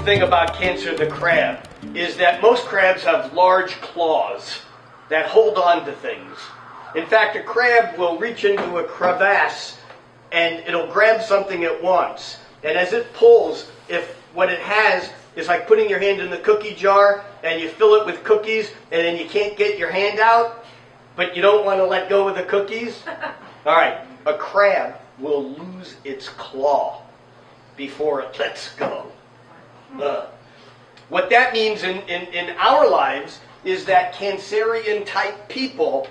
thing about Cancer the crab is that most crabs have large claws that hold on to things. In fact, a crab will reach into a crevasse and it'll grab something it wants. And as it pulls, if what it has is like putting your hand in the cookie jar and you fill it with cookies and then you can't get your hand out, but you don't want to let go of the cookies. All right, a crab will lose its claw before it lets go. What that means in our lives is that Cancerian-type people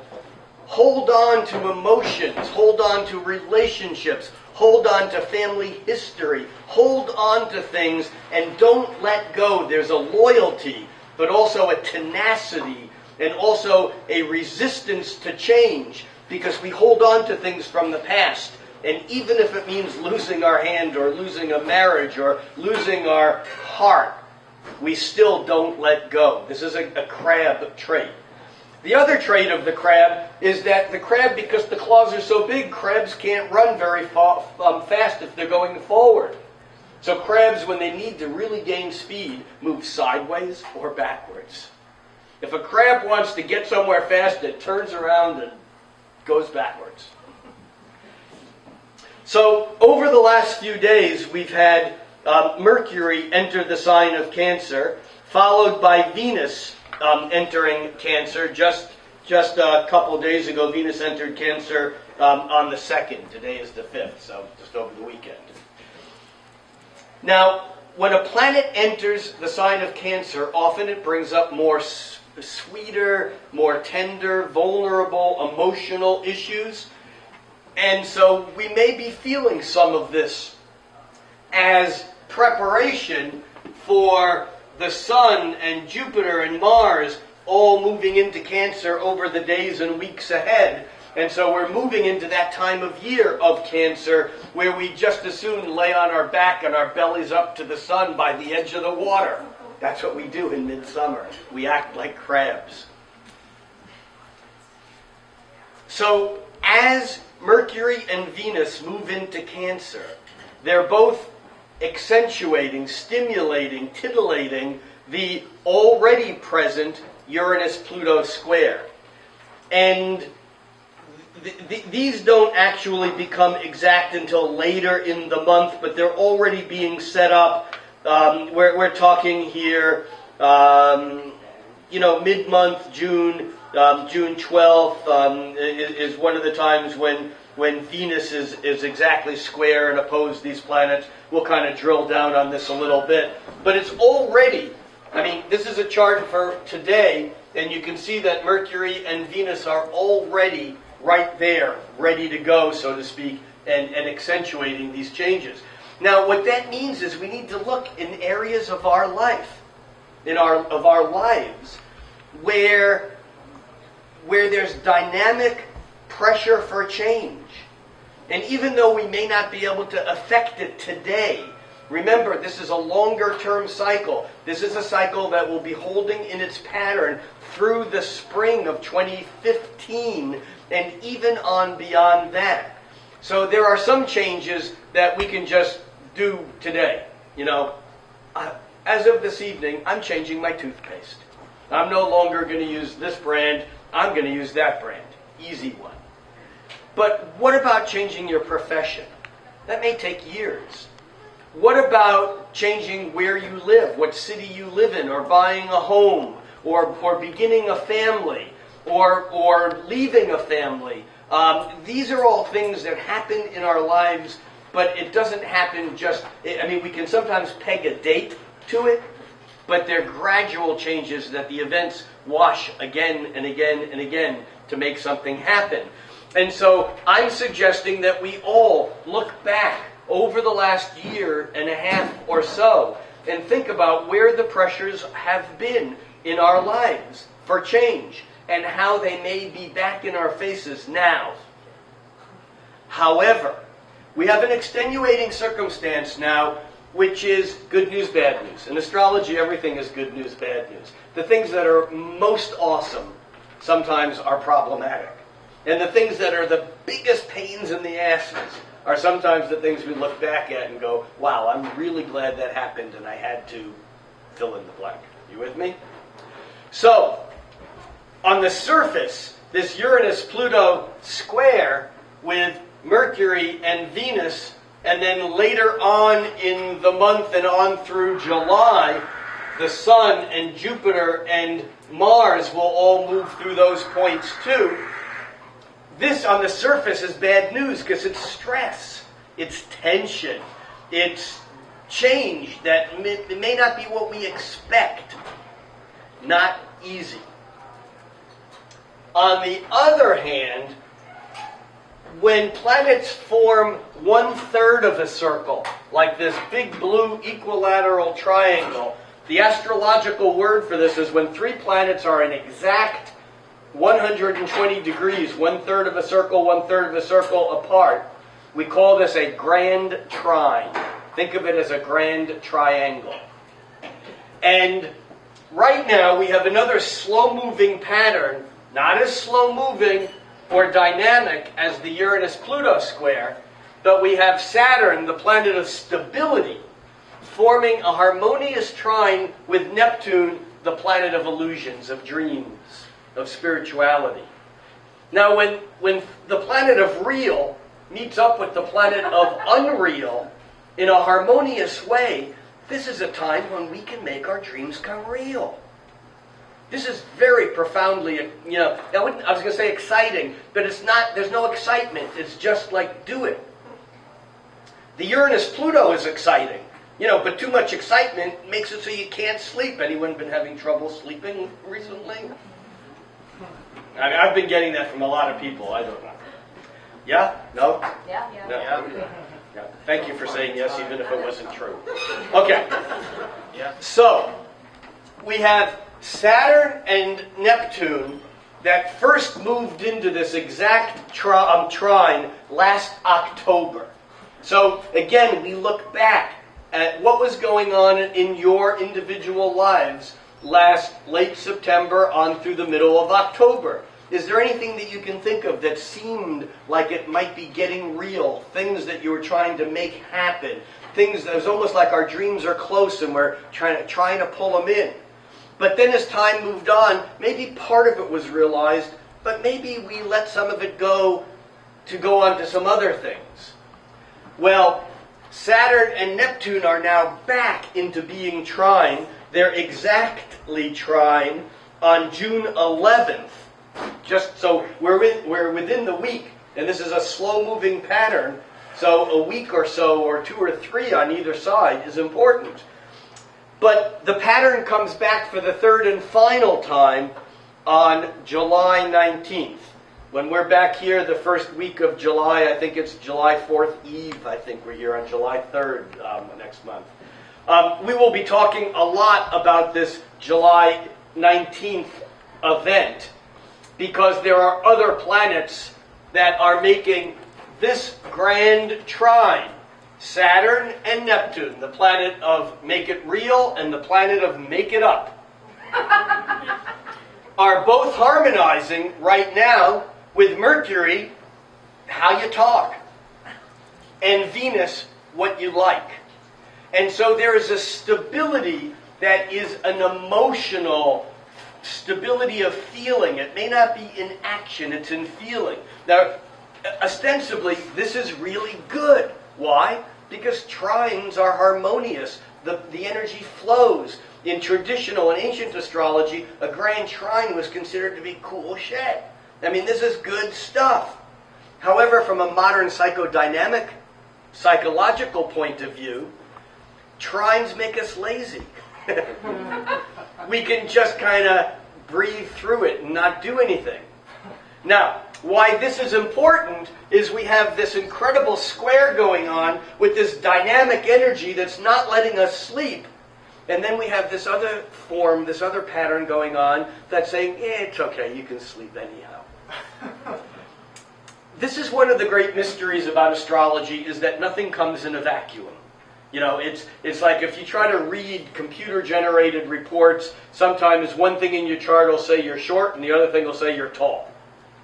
hold on to emotions, hold on to relationships, hold on to family history, hold on to things and don't let go. There's a loyalty, but also a tenacity and also a resistance to change because we hold on to things from the past. And even if it means losing our hand or losing a marriage or losing our heart, we still don't let go. This is a crab trait. The other trait of the crab is that the crab, because the claws are so big, crabs can't run very fast if they're going forward. So crabs, when they need to really gain speed, move sideways or backwards. If a crab wants to get somewhere fast, it turns around and goes backwards. So over the last few days, we've had Mercury enter the sign of Cancer, followed by Venus entering Cancer. Just a couple days ago, Venus entered Cancer on the 2nd. Today is the 5th, so just over the weekend. Now, when a planet enters the sign of Cancer, often it brings up more sweeter, more tender, vulnerable, emotional issues. And so we may be feeling some of this as preparation for the Sun and Jupiter and Mars all moving into Cancer over the days and weeks ahead. And so we're moving into that time of year of Cancer where we just as soon lay on our back and our bellies up to the sun by the edge of the water. That's what we do in midsummer. We act like crabs. So as Mercury and Venus move into Cancer, they're both accentuating, stimulating, titillating the already present Uranus-Pluto square. And these don't actually become exact until later in the month, but they're already being set up. We're talking here, mid-month, June 12th is one of the times when Venus is exactly square and opposed these planets. We'll kind of drill down on this a little bit. But it's already, this is a chart for today, and you can see that Mercury and Venus are already right there, ready to go, so to speak, and accentuating these changes. Now, what that means is we need to look in areas of our life, of our lives, where there's dynamic pressure for change. And even though we may not be able to affect it today, remember, this is a longer-term cycle. This is a cycle that will be holding in its pattern through the spring of 2015 and even on beyond that. So there are some changes that we can just do today. As of this evening, I'm changing my toothpaste. I'm no longer going to use this brand. I'm going to use that brand. Easy one. But what about changing your profession? That may take years. What about changing where you live, what city you live in, or buying a home, or beginning a family, or leaving a family? These are all things that happen in our lives, but it doesn't happen just... we can sometimes peg a date to it, but they're gradual changes that the events wash again and again and again to make something happen. And so I'm suggesting that we all look back over the last year and a half or so and think about where the pressures have been in our lives for change and how they may be back in our faces now. However, we have an extenuating circumstance now, which is good news, bad news. In astrology, everything is good news, bad news. The things that are most awesome sometimes are problematic. And the things that are the biggest pains in the asses are sometimes the things we look back at and go, wow, I'm really glad that happened and I had to fill in the blank. You with me? So, on the surface, this Uranus-Pluto square with Mercury and Venus, and then later on in the month and on through July, the Sun and Jupiter and Mars will all move through those points too. This on the surface is bad news because it's stress, it's tension, it's change that may not be what we expect. Not easy. On the other hand, when planets form 1/3 of a circle, like this big blue equilateral triangle, the astrological word for this is when 3 planets are an exact 120 degrees, 1/3 of a circle, 1/3 of a circle apart. We call this a grand trine. Think of it as a grand triangle. And right now we have another slow-moving pattern, not as slow-moving or dynamic as the Uranus-Pluto square, but we have Saturn, the planet of stability, forming a harmonious trine with Neptune, the planet of illusions, of dreams, of spirituality. Now, when the planet of real meets up with the planet of unreal in a harmonious way, this is a time when we can make our dreams come real. This is very profoundly, I was going to say exciting, but it's not, there's no excitement. It's just like, do it. The Uranus-Pluto is exciting, but too much excitement makes it so you can't sleep. Anyone been having trouble sleeping recently? I've been getting that from a lot of people. I don't know. Yeah? No? Yeah. No. Yeah. Thank you for saying yes, even if it wasn't true. Okay. So, we have Saturn and Neptune that first moved into this exact trine last October. So, again, we look back at what was going on in your individual lives last late September on through the middle of October. Is there anything that you can think of that seemed like it might be getting real? Things that you were trying to make happen? Things that was almost like our dreams are close and we're trying to pull them in. But then as time moved on, maybe part of it was realized, but maybe we let some of it go to go on to some other things. Well, Saturn and Neptune are now back into being trine. They're exactly trine on June 11th. Just so we're within the week, and this is a slow-moving pattern, so a week or so, or 2 or 3 on either side is important. But the pattern comes back for the third and final time on July 19th. When we're back here the first week of July, I think it's July 4th Eve, I think we're here on July 3rd next month. We will be talking a lot about this July 19th event, because there are other planets that are making this grand trine. Saturn and Neptune, the planet of make it real and the planet of make it up, are both harmonizing right now with Mercury, how you talk, and Venus, what you like. And so there is a stability that is an emotional stability of feeling. It may not be in action, it's in feeling. Now, ostensibly, this is really good. Why? Because trines are harmonious. The energy flows. In traditional and ancient astrology, a grand trine was considered to be cool shit. I mean, this is good stuff. However, from a modern psychodynamic, psychological point of view, trines make us lazy. We can just kind of breathe through it and not do anything. Now, why this is important is we have this incredible square going on with this dynamic energy that's not letting us sleep. And then we have this other form, this other pattern going on that's saying, it's okay, you can sleep anyhow. This is one of the great mysteries about astrology, is that nothing comes in a vacuum. It's like if you try to read computer-generated reports, sometimes one thing in your chart will say you're short and the other thing will say you're tall.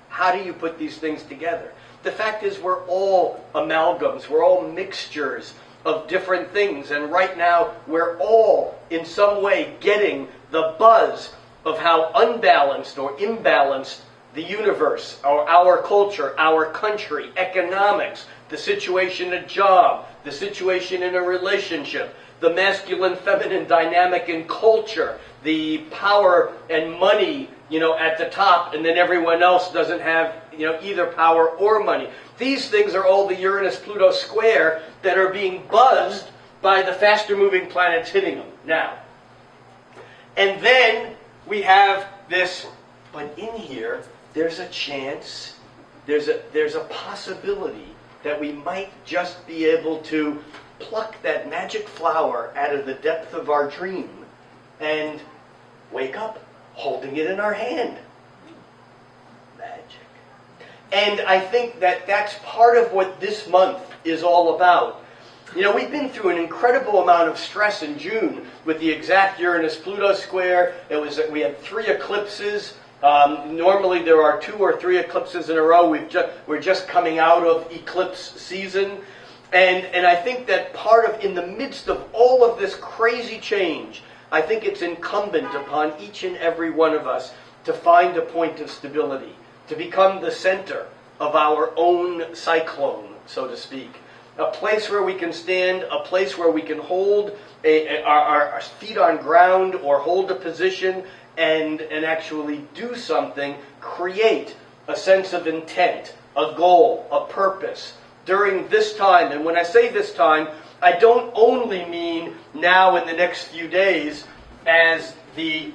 How do you put these things together? The fact is we're all amalgams, we're all mixtures of different things. And right now, we're all in some way getting the buzz of how unbalanced or imbalanced the universe, or our culture, our country, economics, the situation at job, the situation in a relationship, the masculine-feminine dynamic in culture, the power and money, at the top, and then everyone else doesn't have, either power or money. These things are all the Uranus-Pluto square that are being buzzed by the faster-moving planets hitting them now. And then we have this, but in here, there's a chance, there's a possibility that we might just be able to pluck that magic flower out of the depth of our dream and wake up holding it in our hand. Magic. And I think that that's part of what this month is all about. We've been through an incredible amount of stress in June with the exact Uranus-Pluto square. We had 3 eclipses. Normally there are 2 or 3 eclipses in a row. We're just coming out of eclipse season. And I think that in the midst of all of this crazy change, I think it's incumbent upon each and every one of us to find a point of stability, to become the center of our own cyclone, so to speak. A place where we can stand, a place where we can hold our feet on ground or hold a position and actually do something, create a sense of intent, a goal, a purpose during this time. And when I say this time, I don't only mean now in the next few days as the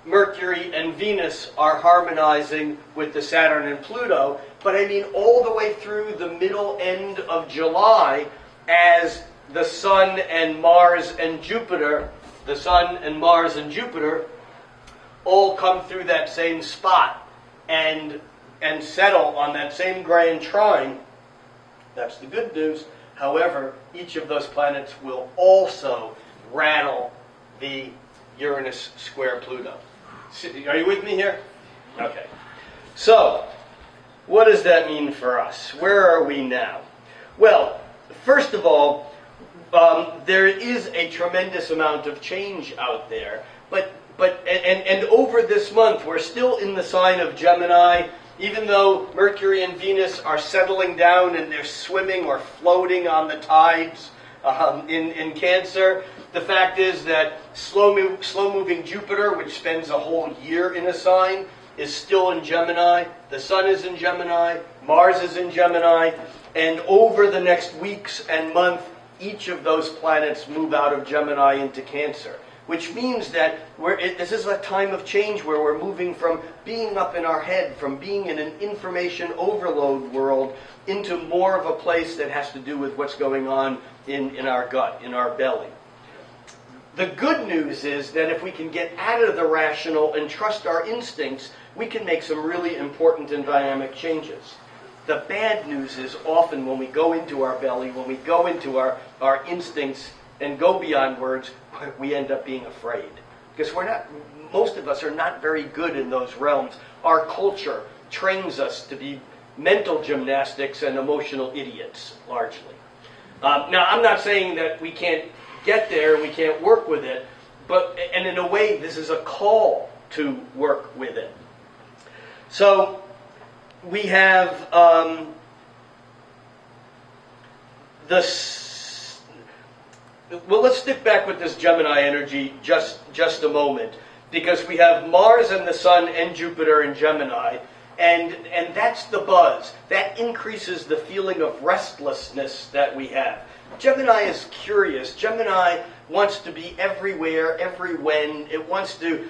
Mercury and Venus are harmonizing with the Saturn and Pluto, but I mean all the way through the middle end of July as the Sun and Mars and Jupiter, all come through that same spot and settle on that same grand trine. That's the good news. However, each of those planets will also rattle the Uranus square Pluto. Are you with me here? Okay. So, what does that mean for us? Where are we now? Well, first of all, there is a tremendous amount of change out there. But over this month, we're still in the sign of Gemini. Even though Mercury and Venus are settling down and they're swimming or floating on the tides in Cancer, the fact is that slow-moving Jupiter, which spends a whole year in a sign, is still in Gemini. The Sun is in Gemini. Mars is in Gemini. And over the next weeks and month, each of those planets move out of Gemini into Cancer. Which means that this is a time of change where we're moving from being up in our head, from being in an information overload world, into more of a place that has to do with what's going on in our gut, in our belly. The good news is that if we can get out of the rational and trust our instincts, we can make some really important and dynamic changes. The bad news is often when we go into our belly, when we go into our instincts and go beyond words, we end up being afraid. Because most of us are not very good in those realms. Our culture trains us to be mental gymnastics and emotional idiots, largely. Now, I'm not saying that we can't get there and we can't work with it, and in a way, this is a call to work with it. So, we have well, let's stick back with this Gemini energy just a moment, because we have Mars and the Sun and Jupiter in Gemini, and that's the buzz. That increases the feeling of restlessness that we have. Gemini is curious. Gemini wants to be everywhere, every when. It wants to